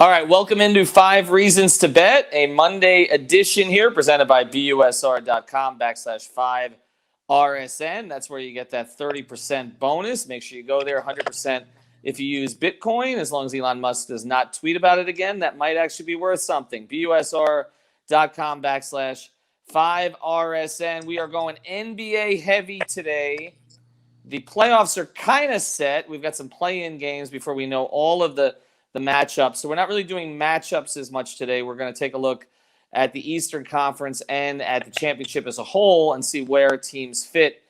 All right, welcome into 5 Reasons to Bet, a Monday edition here presented by busr.com/5RSN. That's where you get that 30% bonus. Make sure you go there 100% if you use Bitcoin, as long as Elon Musk does not tweet about it again. That might actually be worth something. busr.com/5RSN. We are going NBA heavy today. The playoffs are kind of set. We've got some play-in games before we know all of the matchups. So we're not really doing matchups as much today. We're going to take a look at the Eastern Conference and at the championship as a whole and see where teams fit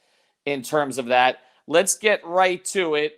in terms of that. Let's get right to it.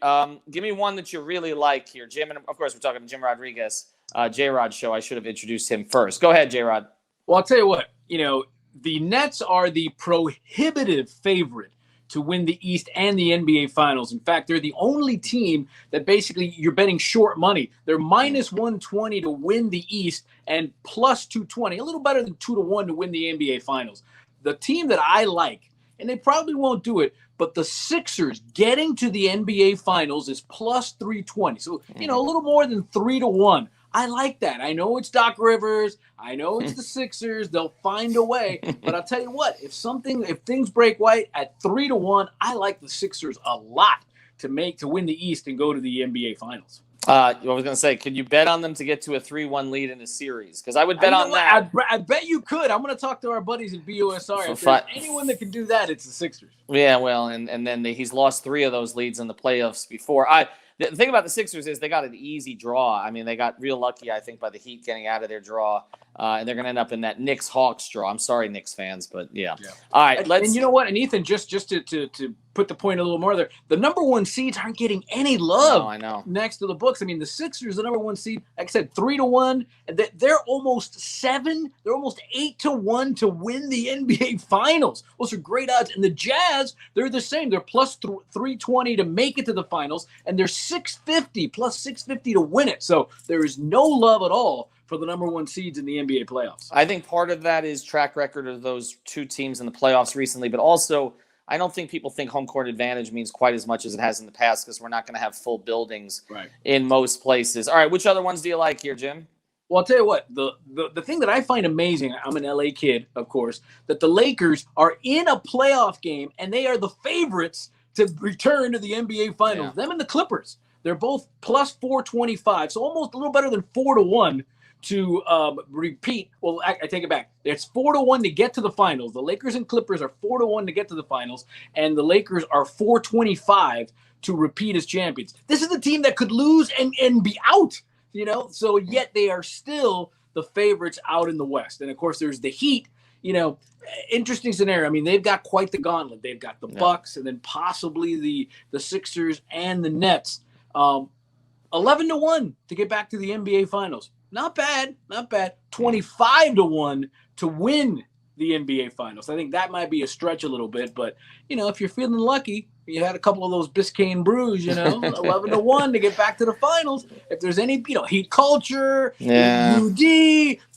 Give me one that you really like here, Jim. And, of course, we're talking to Jim Rodriguez, J-Rod show. I should have introduced him first. Go ahead, J-Rod. Well, I'll tell you what. The Nets are the prohibitive favorite to win the East and the NBA Finals. In fact, they're the only team that basically you're betting short money. They're minus 120 to win the East and plus 220, a little better than 2-1 to win the NBA Finals. The team that I like, and they probably won't do it, but the Sixers getting to the NBA Finals is plus 320. So, a little more than 3-1. I like that. I know it's Doc Rivers. I know it's the Sixers. They'll find a way. But I'll tell you what, if things break right at 3-1, I like the Sixers a lot to win the East and go to the NBA Finals. I was going to say, could you bet on them to get to a 3-1 lead in a series? Because I would bet on that. I bet you could. I'm going to talk to our buddies at BUSR. If there's anyone that can do that, it's the Sixers. Yeah, well, and then he's lost 3 of those leads in the playoffs before. The thing about the Sixers is they got an easy draw. I mean, they got real lucky, I think, by the Heat getting out of their draw. And they're going to end up in that Knicks-Hawks draw. I'm sorry, Knicks fans, but yeah. All right, let's. And you know what? And Ethan, just to put the point a little more there, the number 1 seeds aren't getting any love. No, I know. Next to the books. I mean, the Sixers, the number 1 seed, like I said, 3-1. And they're almost 7. They're almost 8-1 to win the NBA Finals. Those are great odds. And the Jazz, they're the same. They're plus 320 to make it to the Finals, and they're 650 plus 650 to win it. So there is no love at all for the number 1 seeds in the NBA playoffs. I think part of that is track record of those 2 teams in the playoffs recently, but also I don't think people think home court advantage means quite as much as it has in the past because we're not going to have full buildings in most places. All right, which other ones do you like here, Jim? Well, I'll tell you what, the thing that I find amazing, I'm an LA kid, of course, that the Lakers are in a playoff game and they are the favorites to return to the NBA Finals. Yeah. Them and the Clippers, they're both plus 425, so almost a little better than 4-1 to repeat. Well, I take it back. It's 4-1 to get to the Finals. The Lakers and Clippers are 4-1 to get to the Finals, and the Lakers are 425 to repeat as champions. This is the team that could lose and be out, so yet they are still the favorites out in the West. And, of course, there's the Heat. Interesting scenario. I mean, they've got quite the gauntlet. They've got the Bucks and then possibly the Sixers and the Nets. 11-1 to get back to the NBA Finals. Not bad. 25-1 to win the NBA Finals. I think that might be a stretch a little bit, but if you're feeling lucky, you had a couple of those Biscayne brews, 11-1 to get back to the Finals. If there's any, Heat culture, UD,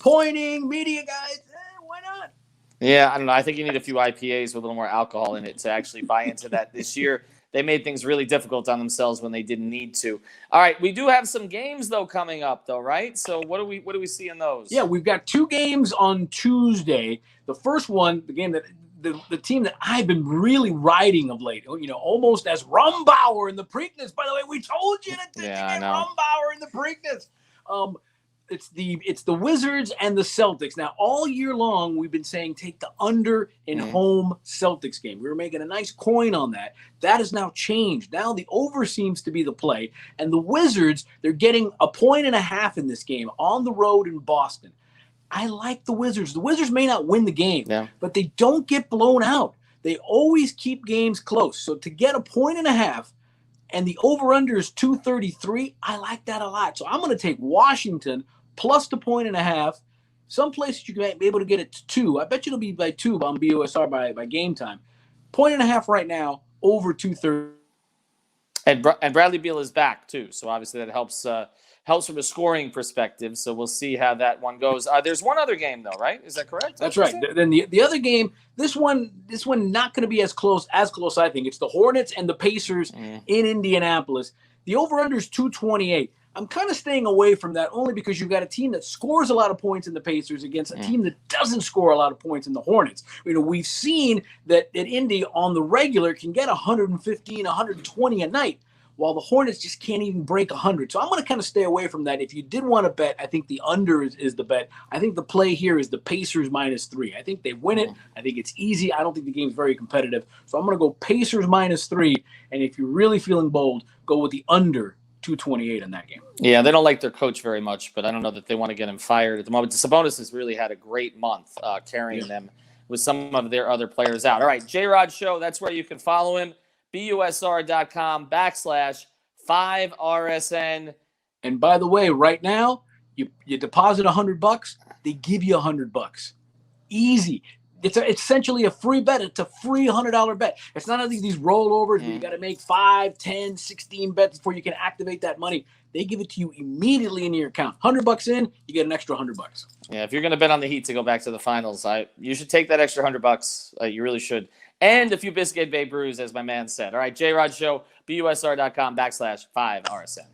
pointing, media guys, why not? Yeah, I don't know. I think you need a few IPAs with a little more alcohol in it to actually buy into that this year. They made things really difficult on themselves when they didn't need to. All right, we do have some games though coming up though, right? So what do we see in those? Yeah, we've got 2 games on Tuesday. The first one, the game that the team that I've been really riding of late, almost as Rumbauer in the Preakness. By the way, we told you to get Rumbauer in the Preakness. It's the Wizards and the Celtics. Now, all year long, we've been saying take the under in home Celtics game. We were making a nice coin on that. That has now changed. Now the over seems to be the play. And the Wizards, they're getting 1.5 points in this game on the road in Boston. I like the Wizards. The Wizards may not win the game, but they don't get blown out. They always keep games close. So to get 1.5 points, and the over-under is 233. I like that a lot. So I'm going to take Washington plus the 1.5. Some places you can be able to get it to 2. I bet you it'll be by 2 on BUSR by game time. 1.5 right now, over 230. And Bradley Beal is back too, so obviously that helps from a scoring perspective. So we'll see how that one goes. There's one other game though, right? Is that correct? That's right. Then the other game, this one not going to be as close. I think it's the Hornets and the Pacers in Indianapolis. The over/under is 228. I'm kind of staying away from that only because you've got a team that scores a lot of points in the Pacers against a team that doesn't score a lot of points in the Hornets. We've seen that Indy on the regular can get 115, 120 a night, while the Hornets just can't even break 100. So I'm going to kind of stay away from that. If you did want to bet, I think the under is the bet. I think the play here is the Pacers -3. I think they win it. I think it's easy. I don't think the game's very competitive. So I'm going to go Pacers -3. And if you're really feeling bold, go with the under 228 in that game. Yeah, they don't like their coach very much, but I don't know that they want to get him fired at the moment. Sabonis has really had a great month carrying them with some of their other players out. All right, J-Rod Show, that's where you can follow him. BUSR.com/5RSN. And by the way, right now, you deposit $100, they give you $100. Easy. It's essentially a free bet. It's a free $100 bet. It's not these rollovers where you got to make 5, 10, 16 bets before you can activate that money. They give it to you immediately into your account. $100 in, you get an extra $100. Yeah, if you're going to bet on the Heat to go back to the finals, you should take that extra $100. You really should. And a few Biscuit Bay brews, as my man said. All right, J-Rod Show, BUSR.com/5RSN.